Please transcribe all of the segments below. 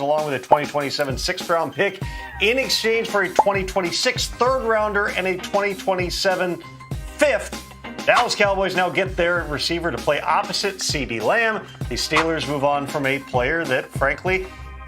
along with a 2027 sixth-round pick in exchange for a 2026 third-rounder and a 2027 fifth. Dallas Cowboys now get their receiver to play opposite CeeDee Lamb. The Steelers move on from a player that, frankly,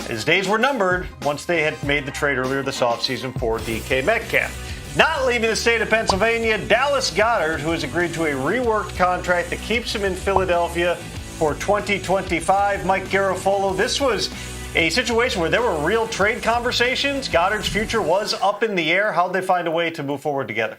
his days were numbered once they had made the trade earlier this offseason for DK Metcalf. Not leaving the state of Pennsylvania, Dallas Goedert, who has agreed to a reworked contract that keeps him in Philadelphia for 2025. Mike Garafolo, this was a situation where there were real trade conversations. Goddard's future was up in the air. How'd they find a way to move forward together?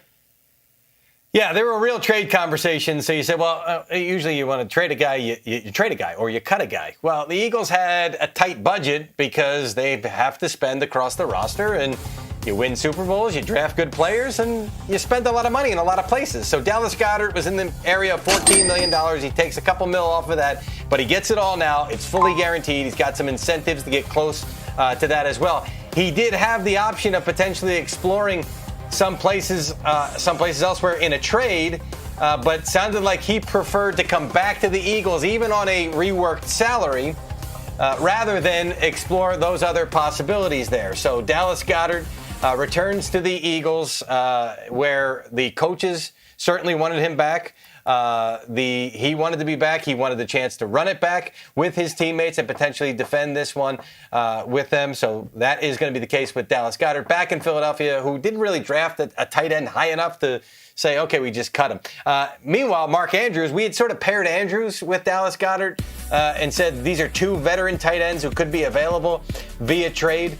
Yeah, there were real trade conversations. So you said, well, usually you want to trade a guy, you trade a guy or you cut a guy. Well, the Eagles had a tight budget because they have to spend across the roster, and you win Super Bowls, you draft good players, and you spend a lot of money in a lot of places. So Dallas Goedert was in the area of $14 million. He takes a couple mil off of that, but he gets it all now. It's fully guaranteed. He's got some incentives to get close to that as well. He did have the option of potentially exploring some places elsewhere in a trade, but sounded like he preferred to come back to the Eagles, even on a reworked salary, rather than explore those other possibilities there. So Dallas Goedert returns to the Eagles, where the coaches certainly wanted him back. He wanted to be back. He wanted the chance to run it back with his teammates and potentially defend this one with them. So that is going to be the case with Dallas Goedert back in Philadelphia, who didn't really draft a tight end high enough to say, okay, we just cut him. Meanwhile, Mark Andrews, we had sort of paired Andrews with Dallas Goedert and said these are two veteran tight ends who could be available via trade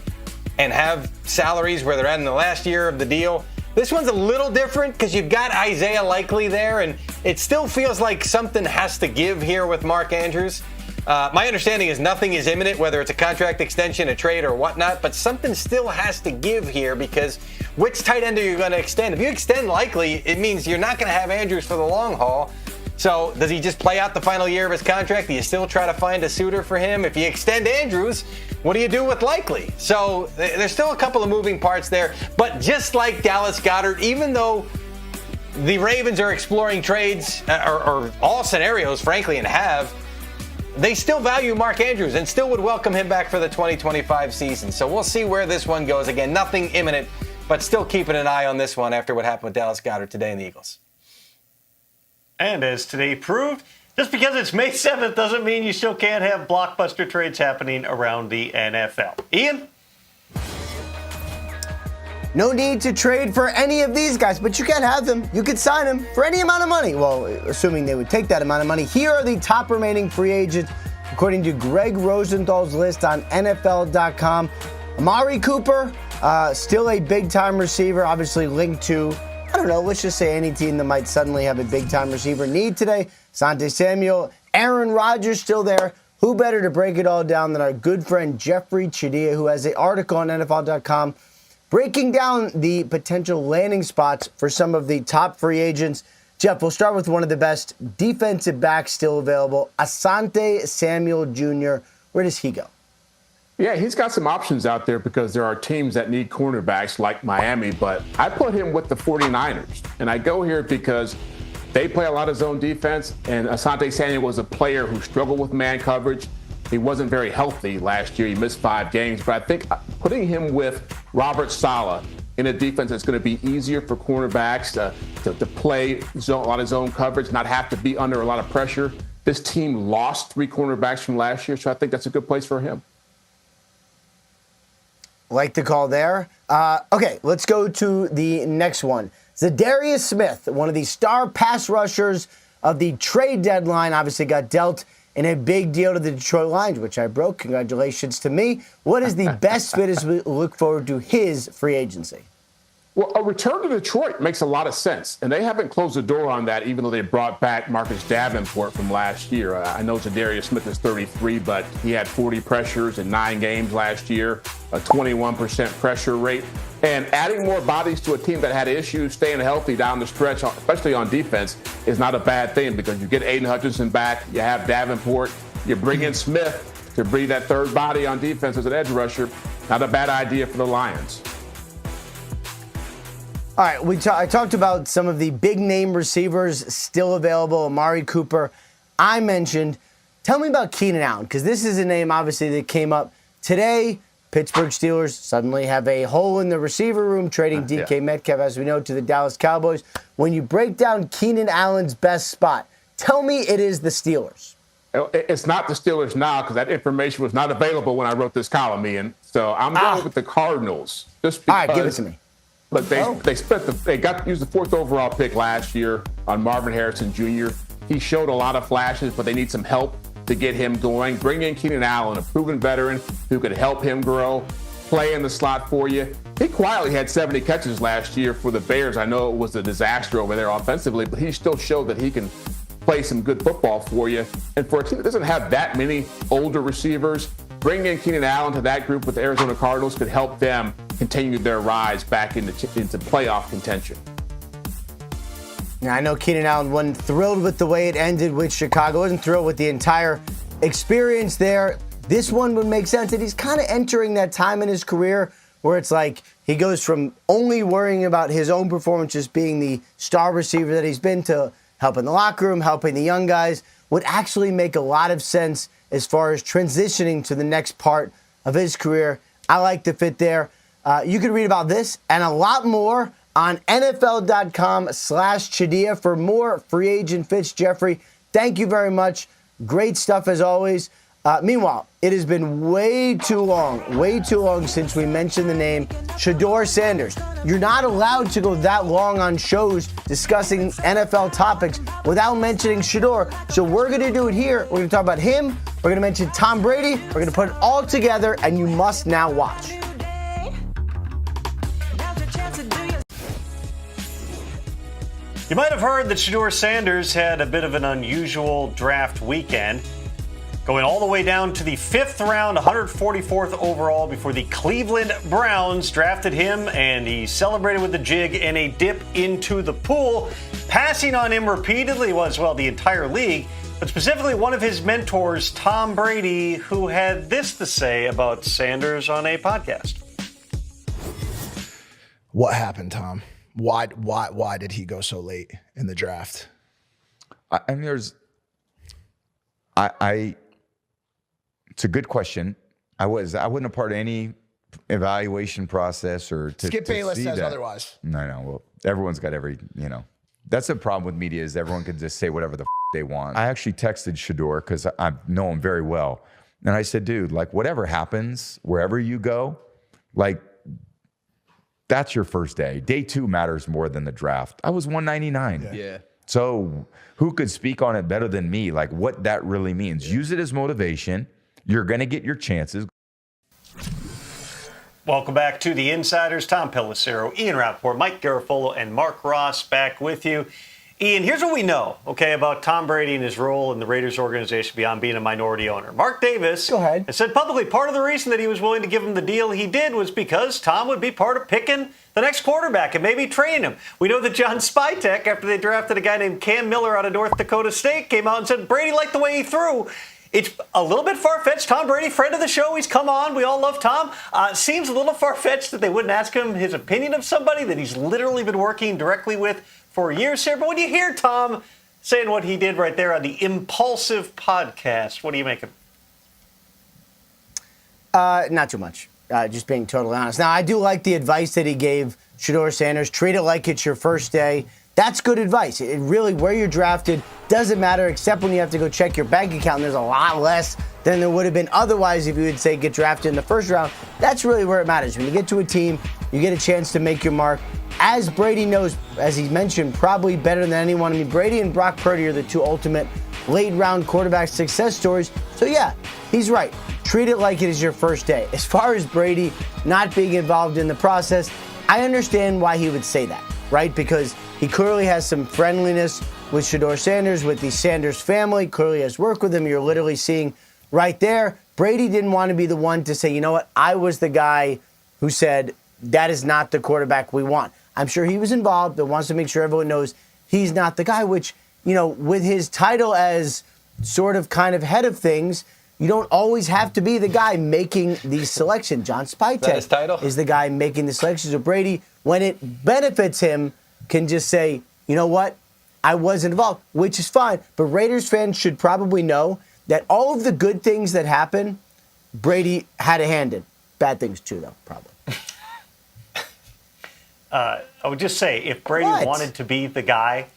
and have salaries where they're at in the last year of the deal. This one's a little different because you've got Isaiah Likely there, and it still feels like something has to give here with Mark Andrews. My understanding is nothing is imminent, whether it's a contract extension, a trade, or whatnot, but something still has to give here because which tight end are you going to extend? If you extend Likely, it means you're not going to have Andrews for the long haul. So does he just play out the final year of his contract? Do you still try to find a suitor for him? If you extend Andrews, what do you do with Likely? So there's still a couple of moving parts there. But just like Dallas Goedert, even though the Ravens are exploring trades or all scenarios, frankly, and have, they still value Mark Andrews and still would welcome him back for the 2025 season. So we'll see where this one goes. Again, nothing imminent, but still keeping an eye on this one after what happened with Dallas Goedert today in the Eagles. And as today proved, just because it's May 7th doesn't mean you still can't have blockbuster trades happening around the NFL. Ian? No need to trade for any of these guys, but you can have them. You could sign them for any amount of money. Well, assuming they would take that amount of money. Here are the top remaining free agents, according to Greg Rosenthal's list on NFL.com. Amari Cooper, still a big-time receiver, obviously linked to, I don't know, let's just say any team that might suddenly have a big-time receiver need today. Asante Samuel, Aaron Rodgers still there. Who better to break it all down than our good friend Jeffrey Chidia, who has an article on NFL.com breaking down the potential landing spots for some of the top free agents. Jeff, we'll start with one of the best defensive backs still available, Asante Samuel Jr. Where does he go? Yeah, he's got some options out there because there are teams that need cornerbacks like Miami, but I put him with the 49ers. And I go here because they play a lot of zone defense, and Asante Samuel was a player who struggled with man coverage. He wasn't very healthy last year. He missed 5 games. But I think putting him with Robert Saleh in a defense that's going to be easier for cornerbacks to play a lot of zone coverage, not have to be under a lot of pressure. This team lost 3 cornerbacks from last year, so I think that's a good place for him. Like the call there. Okay, let's go to the next one. Zadarius Smith, one of the star pass rushers of the trade deadline, obviously got dealt in a big deal to the Detroit Lions, which I broke. Congratulations to me. What is the best fit as we look forward to his free agency? Well, a return to Detroit makes a lot of sense, and they haven't closed the door on that, even though they brought back Marcus Davenport from last year. I know Zadarius Smith is 33, but he had 40 pressures in 9 games last year, a 21% pressure rate. And adding more bodies to a team that had issues staying healthy down the stretch, especially on defense, is not a bad thing because you get Aiden Hutchinson back, you have Davenport, you bring in Smith to bring that third body on defense as an edge rusher. Not a bad idea for the Lions. All right, I talked about some of the big-name receivers still available, Amari Cooper. I mentioned, tell me about Keenan Allen, because this is a name, obviously, that came up Today, Pittsburgh Steelers suddenly have a hole in the receiver room, trading DK Metcalf, as we know, to the Dallas Cowboys. When you break down Keenan Allen's best spot, tell me it is the Steelers. It's not the Steelers now because that information was not available when I wrote this column, Ian. So I'm going with the Cardinals. Just because, all right, give it to me. Look, they used the 4th overall pick last year on Marvin Harrison Jr. He showed a lot of flashes, but they need some help to get him going. Bring in Keenan Allen, a proven veteran who could help him grow, play in the slot for you. He quietly had 70 catches last year for the Bears. I know it was a disaster over there offensively, but he still showed that he can play some good football for you. And for a team that doesn't have that many older receivers, bringing in Keenan Allen to that group with the Arizona Cardinals could help them continue their rise back into playoff contention. Now, I know Keenan Allen wasn't thrilled with the way it ended with Chicago, wasn't thrilled with the entire experience there. This one would make sense that he's kind of entering that time in his career where it's like he goes from only worrying about his own performance, just being the star receiver that he's been, to helping the locker room, helping the young guys, would actually make a lot of sense as far as transitioning to the next part of his career. I like the fit there. You can read about this and a lot more on NFL.com/Chadia for more free agent fits. Jeffrey, thank you very much. Great stuff as always. Meanwhile, it has been way too long since we mentioned the name Shedeur Sanders. You're not allowed to go that long on shows discussing NFL topics without mentioning Shedeur. So we're going to do it here. We're going to talk about him. We're going to mention Tom Brady. We're going to put it all together, and you must now watch. You might have heard that Shedeur Sanders had a bit of an unusual draft weekend, going all the way down to the 5th round, 144th overall, before the Cleveland Browns drafted him, and he celebrated with the jig and a dip into the pool, passing on him repeatedly, the entire league, but specifically one of his mentors, Tom Brady, who had this to say about Sanders on a podcast. What happened, Tom? Why did he go so late in the draft? I mean, it's a good question. I wasn't a part of any evaluation process or to Skip Bayless see says that. otherwise. No. Well, everyone's got that's the problem with media, is everyone can just say whatever the they want. I actually texted Shedeur because I know him very well. And I said, dude, like, whatever happens, wherever you go, like, that's your first day. Day 2 matters more than the draft. I was 199. Yeah. So who could speak on it better than me? Like, what that really means. Use it as motivation. You're going to get your chances. Welcome back to The Insiders. Tom Pelissero, Ian Rappaport, Mike Garafolo, and Mark Ross back with you. Ian, here's what we know, about Tom Brady and his role in the Raiders organization beyond being a minority owner. Mark Davis has said publicly part of the reason that he was willing to give him the deal he did was because Tom would be part of picking the next quarterback and maybe training him. We know that John Spytek, after they drafted a guy named Cam Miller out of North Dakota State, came out and said Brady liked the way he threw. It's a little bit far-fetched. Tom Brady, friend of the show, he's come on. We all love Tom. Seems a little far-fetched that they wouldn't ask him his opinion of somebody that he's literally been working directly with for years here. But when you hear Tom saying what he did right there on the Impulsive podcast, what do you make of it? Not too much. Just being totally honest. Now, I do like the advice that he gave Shedeur Sanders. Treat it like it's your first day. That's good advice. It really, where you're drafted doesn't matter, except when you have to go check your bank account, and there's a lot less than there would have been otherwise if you would say get drafted in the first round. That's really where it matters. When you get to a team, you get a chance to make your mark. As Brady knows, as he mentioned, probably better than anyone. I mean, Brady and Brock Purdy are the 2 ultimate late-round quarterback success stories. So, yeah, he's right. Treat it like it is your first day. As far as Brady not being involved in the process, I understand why he would say that, right? Because he clearly has some friendliness with Shedeur Sanders, with the Sanders family, clearly has worked with him. You're literally seeing right there. Brady didn't want to be the one to say, you know what, I was the guy who said that is not the quarterback we want. I'm sure he was involved, but wants to make sure everyone knows he's not the guy, which, with his title as sort of kind of head of things, you don't always have to be the guy making the selection. John Spytek is the guy making the selection. So Brady, when it benefits him, can just say, you know what, I wasn't involved, which is fine. But Raiders fans should probably know that all of the good things that happen Brady had a hand in. Bad things too, though, probably. I would just say, if Brady What? wanted to be the guy,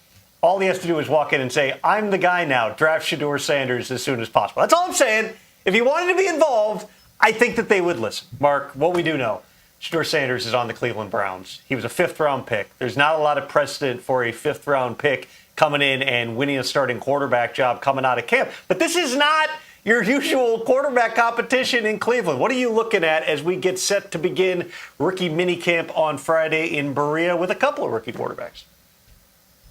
all he has to do is walk in and say, I'm the guy now. Draft Shedeur Sanders as soon as possible. That's all I'm saying. If he wanted to be involved, I think that they would listen. Mark, what we do know, Shedeur Sanders is on the Cleveland Browns. He was a fifth-round pick. There's not a lot of precedent for a fifth-round pick coming in and winning a starting quarterback job coming out of camp. But this is not your usual quarterback competition in Cleveland. What are you looking at as we get set to begin rookie minicamp on Friday in Berea with a couple of rookie quarterbacks?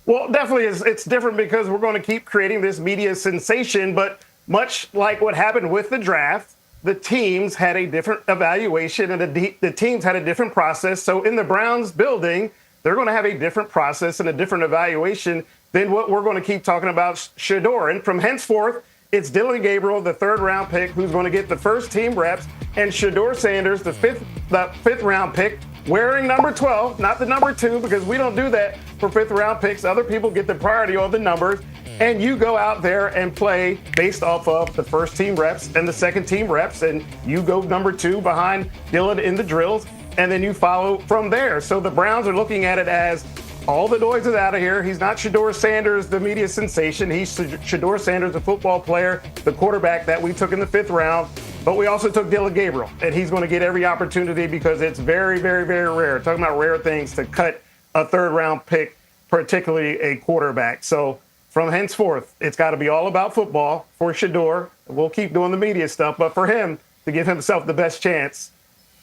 Well, definitely it's different because we're going to keep creating this media sensation, but much like what happened with the draft, the teams had a different evaluation and the teams had a different process. So in the Browns building, they're going to have a different process and a different evaluation than what we're going to keep talking about Shedeur. And from henceforth, it's Dylan Gabriel, the third-round pick, who's going to get the first team reps, and Shedeur Sanders, the fifth-round pick, wearing number 12, not the number 2, because we don't do that for fifth-round picks. Other people get the priority on the numbers, and you go out there and play based off of the first team reps and the second team reps, and you go number 2 behind Dylan in the drills, and then you follow from there. So the Browns are looking at it as all the noise is out of here. He's not Shedeur Sanders, the media sensation. He's Shedeur Sanders, the football player, the quarterback that we took in the 5th round. But we also took Dylan Gabriel, and he's going to get every opportunity because it's very, very, very rare. Talking about rare things to cut a third-round pick, particularly a quarterback. So from henceforth, it's got to be all about football for Shedeur. We'll keep doing the media stuff, but for him to give himself the best chance,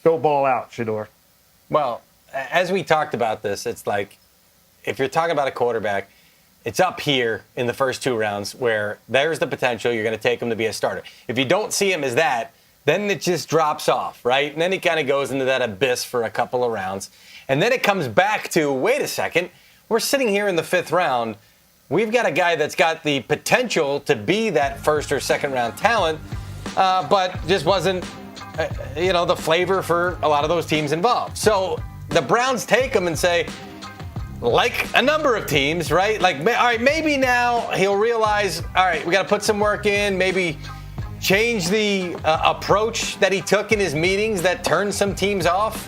go ball out, Shedeur. Well, as we talked about this, it's like, if you're talking about a quarterback, it's up here in the first 2 rounds where there's the potential you're going to take him to be a starter. If you don't see him as that, then it just drops off, right? And then he kind of goes into that abyss for a couple of rounds. And then it comes back to, wait a second, we're sitting here in the 5th round. We've got a guy that's got the potential to be that first or second round talent, but just wasn't, the flavor for a lot of those teams involved. So the Browns take him and say, like a number of teams, right? Like, all right, maybe now he'll realize, all right, we got to put some work in, maybe change the approach that he took in his meetings that turned some teams off.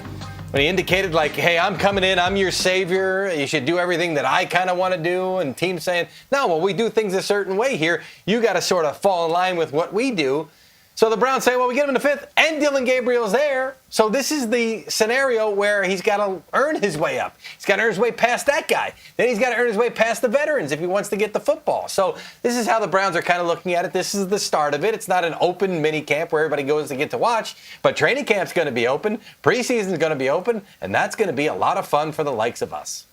When he indicated, like, hey, I'm coming in, I'm your savior, you should do everything that I kind of want to do. And teams saying, no, well, we do things a certain way here. You got to sort of fall in line with what we do. So the Browns say, well, we get him in the 5th, and Dylan Gabriel's there. So this is the scenario where he's got to earn his way up. He's got to earn his way past that guy. Then he's got to earn his way past the veterans if he wants to get the football. So this is how the Browns are kind of looking at it. This is the start of it. It's not an open mini camp where everybody goes to get to watch, but training camp's going to be open, preseason's going to be open, and that's going to be a lot of fun for the likes of us.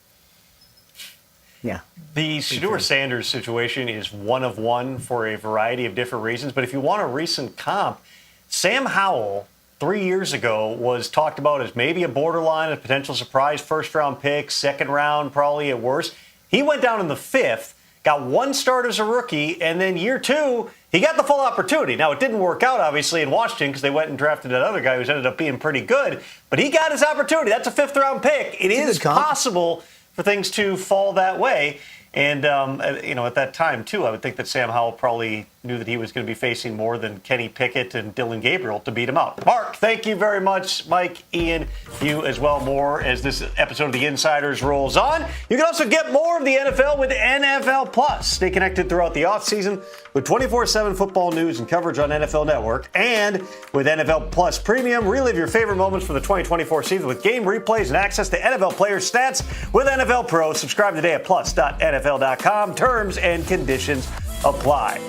Yeah. The Shedeur Sanders situation is one of one for a variety of different reasons. But if you want a recent comp, Sam Howell 3 years ago was talked about as maybe a borderline, a potential surprise first-round pick, second round probably at worst. He went down in the 5th, got 1 start as a rookie, and then year 2, he got the full opportunity. Now, it didn't work out, obviously, in Washington because they went and drafted that other guy who's ended up being pretty good. But he got his opportunity. That's a 5th-round pick. It is possible for things to fall that way. And, at that time, too, I would think that Sam Howell probably knew that he was going to be facing more than Kenny Pickett and Dylan Gabriel to beat him out. Mark, thank you very much. Mike, Ian, you as well, more as this episode of The Insiders rolls on. You can also get more of the NFL with NFL Plus. Stay connected throughout the offseason with 24/7 football news and coverage on NFL Network. And with NFL Plus Premium, relive your favorite moments from the 2024 season with game replays and access to NFL player stats with NFL Pro. Subscribe today at plus.nfl.com. Terms and conditions apply.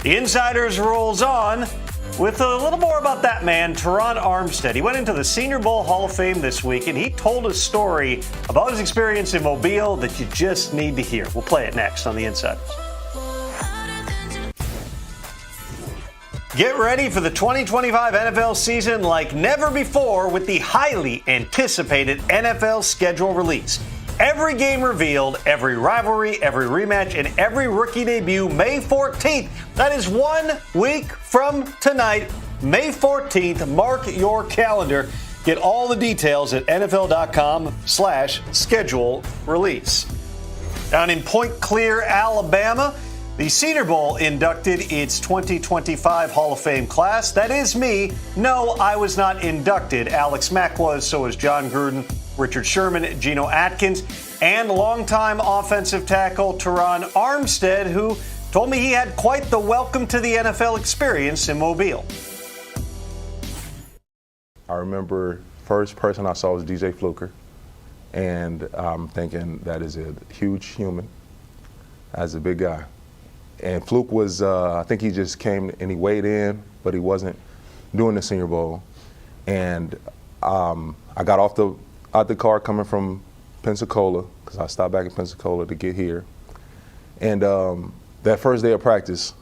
The Insiders rolls on with a little more about that man, Teron Armstead. He went into the Senior Bowl Hall of Fame this week, and he told a story about his experience in Mobile that you just need to hear. We'll play it next on The Insiders. Get ready for the 2025 NFL season like never before with the highly anticipated NFL schedule release. Every game revealed, every rivalry, every rematch, and every rookie debut May 14th. That is 1 week from tonight, May 14th. Mark your calendar. Get all the details at NFL.com/schedule release. Down in Point Clear, Alabama, The Senior Bowl inducted its 2025 Hall of Fame class. That is me. No, I was not inducted. Alex Mack was, so was John Gruden, Richard Sherman, Geno Atkins, and longtime offensive tackle Teron Armstead, who told me he had quite the welcome to the NFL experience in Mobile. I remember first person I saw was DJ Fluker, and I'm thinking that is a huge human. That's a big guy. And Fluke was, I think he just came and he weighed in, but he wasn't doing the Senior Bowl. And I got out the car coming from Pensacola, because I stopped back in Pensacola to get here. And that first day of practice,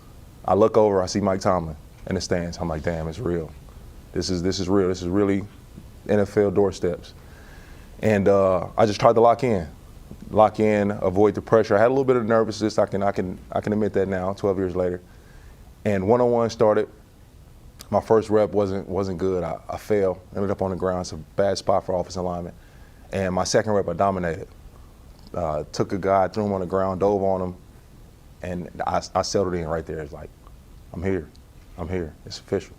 I look over, I see Mike Tomlin in the stands. I'm like, damn, it's real. This is real. This is really NFL doorsteps. And I just tried to lock in, avoid the pressure. I had a little bit of nervousness. I can admit that now, 12 years later. And one-on-one started. My first rep wasn't good. I fell, ended up on the ground. It's a bad spot for offensive lineman. And my second rep, I dominated. Took a guy, threw him on the ground, dove on him, and I settled in right there. It's like, I'm here. It's official.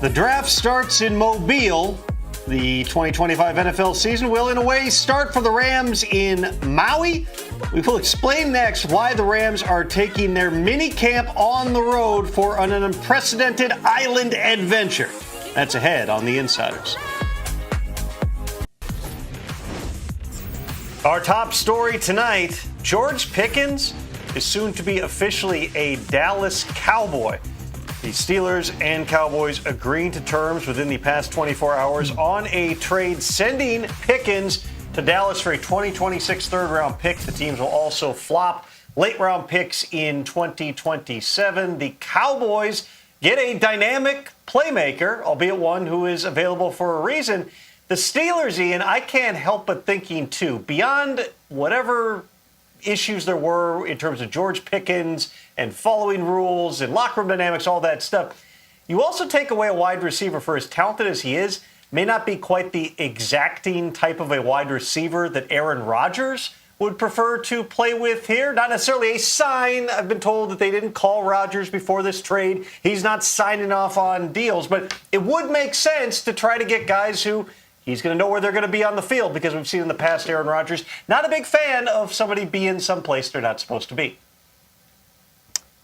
The draft starts in Mobile. The 2025 NFL season will, in a way, start for the Rams in Maui. We will explain next why the Rams are taking their mini camp on the road for an unprecedented island adventure. That's ahead on The Insiders. Our top story tonight, George Pickens is soon to be officially a Dallas Cowboy. The Steelers and Cowboys agreeing to terms within the past 24 hours on a trade sending Pickens to Dallas for a 2026 third-round pick. The teams will also flop late-round picks in 2027. The Cowboys get a dynamic playmaker, albeit one who is available for a reason. The Steelers, Ian, I can't help but thinking, too, beyond whatever issues there were in terms of George Pickens and following rules and locker room dynamics, all that stuff, you also take away a wide receiver, for as talented as he is, may not be quite the exacting type of a wide receiver that Aaron Rodgers would prefer to play with here. Not necessarily a sign. I've been told that they didn't call Rodgers before this trade. He's not signing off on deals, but it would make sense to try to get guys who he's going to know where they're going to be on the field, because we've seen in the past Aaron Rodgers, not a big fan of somebody being someplace they're not supposed to be.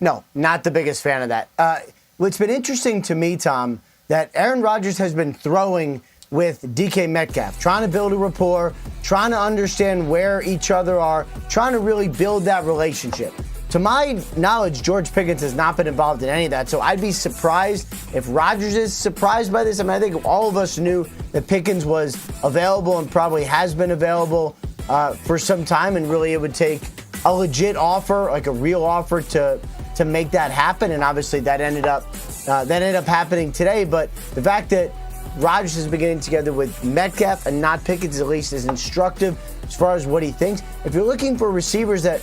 No, not the biggest fan of that. What's been interesting to me, Tom, that Aaron Rodgers has been throwing with DK Metcalf, trying to build a rapport, trying to understand where each other are, trying to really build that relationship. To my knowledge, George Pickens has not been involved in any of that, so I'd be surprised if Rodgers is surprised by this. I mean, I think all of us knew that Pickens was available and probably has been available for some time, and really it would take a legit offer, like a real offer, to make that happen. And obviously that ended up happening today. But the fact that Rodgers is beginning together with Metcalf and not Pickens, at least, is instructive as far as what he thinks. If you're looking for receivers that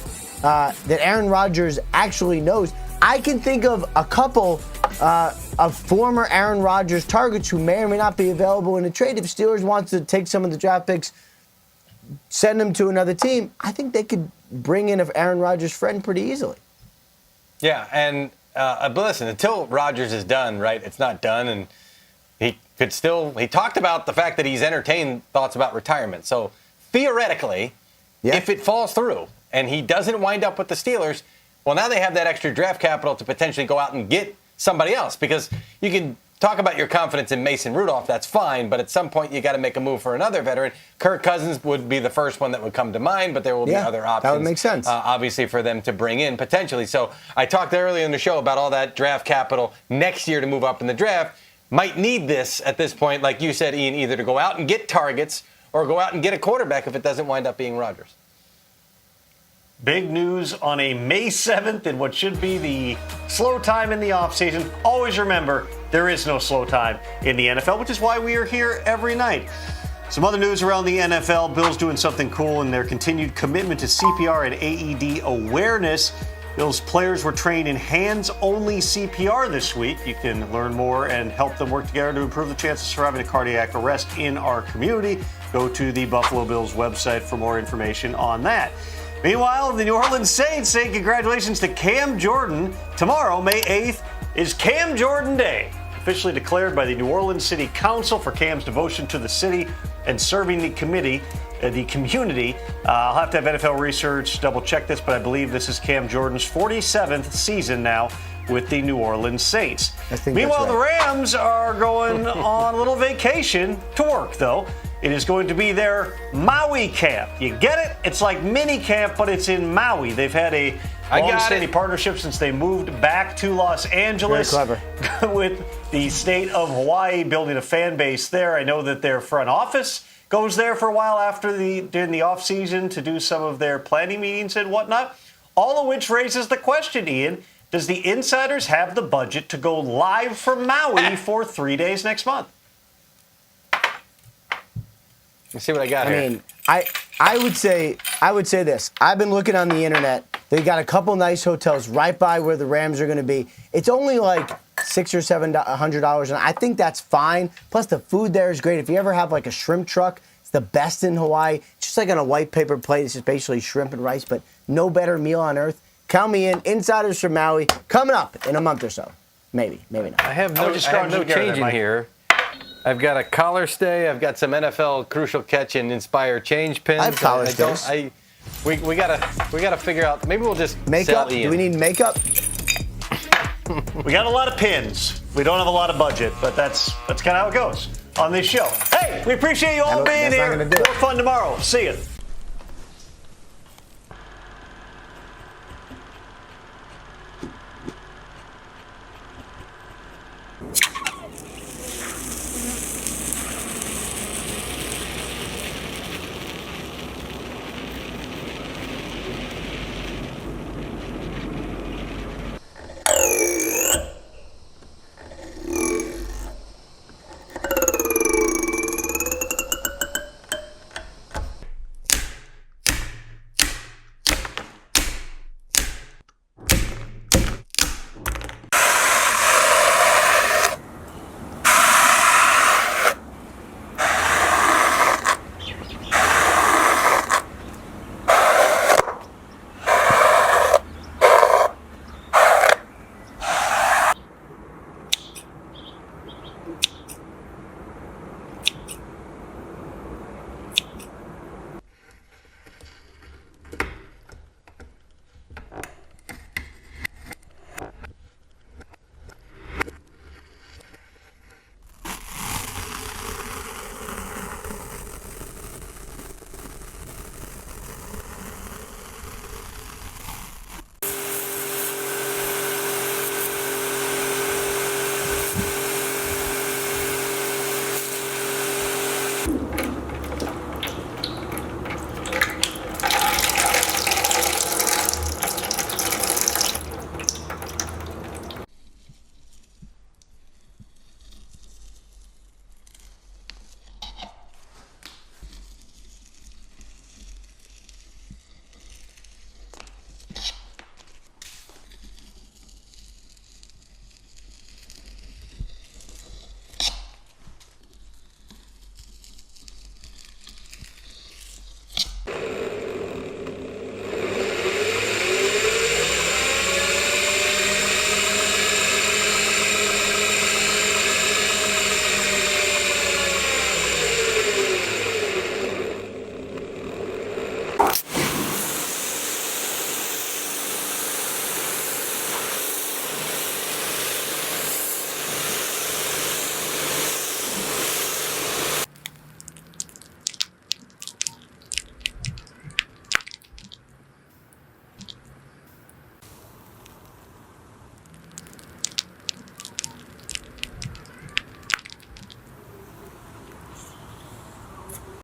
Aaron Rodgers actually knows, I can think of a couple of former Aaron Rodgers targets who may or may not be available in a trade. If Steelers wants to take some of the draft picks, send them to another team, I think they could bring in an Aaron Rodgers friend pretty easily. Yeah, and but listen, until Rodgers is done, right, it's not done, and he talked about the fact that he's entertained thoughts about retirement. So theoretically, if it falls through and he doesn't wind up with the Steelers, well, now they have that extra draft capital to potentially go out and get somebody else, because you can talk about your confidence in Mason Rudolph, that's fine, but at some point you got to make a move for another veteran. Kirk Cousins would be the first one that would come to mind, but there will be other options. That would make sense. Obviously, for them to bring in potentially. So I talked earlier in the show about all that draft capital next year to move up in the draft. Might need this at this point, like you said, Ian, either to go out and get targets or go out and get a quarterback if it doesn't wind up being Rodgers. Big news on a May 7th in what should be the slow time in the offseason. Always remember, there is no slow time in the NFL, which is why we are here every night. Some other news around the NFL. Bills doing something cool in their continued commitment to CPR and AED awareness. Bills players were trained in hands-only CPR this week. You can learn more and help them work together to improve the chances of surviving a cardiac arrest in our community. Go to the Buffalo Bills website for more information on that. Meanwhile, the New Orleans Saints say congratulations to Cam Jordan. Tomorrow, May 8th, is Cam Jordan Day, officially declared by the New Orleans City Council for Cam's devotion to the city and serving the community. I'll have to have NFL research double check this, but I believe this is Cam Jordan's 47th season now with the New Orleans Saints. Meanwhile, the Rams are going on a little vacation to work, though. It is going to be their Maui camp. You get it? It's like mini camp, but it's in Maui. They've had a long-standing partnership since they moved back to Los Angeles. Very clever. With the state of Hawaii building a fan base there. I know that their front office goes there for a while during the off season to do some of their planning meetings and whatnot. All of which raises the question, Ian, does the Insiders have the budget to go live from Maui for 3 days next month? Let's see what I got here. I mean, I would say this. I've been looking on the internet. They got a couple nice hotels right by where the Rams are going to be. It's only like $600 or $700, and I think that's fine. Plus, the food there is great. If you ever have like a shrimp truck, it's the best in Hawaii. It's just like on a white paper plate. It's just basically shrimp and rice, but no better meal on earth. Count me in. Insiders from Maui coming up in a month or so. Maybe not. I have no change in here. I've got a collar stay. I've got some NFL crucial catch and inspire change pins. I have collar stays. We gotta figure out. Maybe we'll just Makeup? sell Ian. Do we need makeup? We got a lot of pins. We don't have a lot of budget, but that's kind of how it goes on this show. Hey, we appreciate you all being here. More fun tomorrow. See you.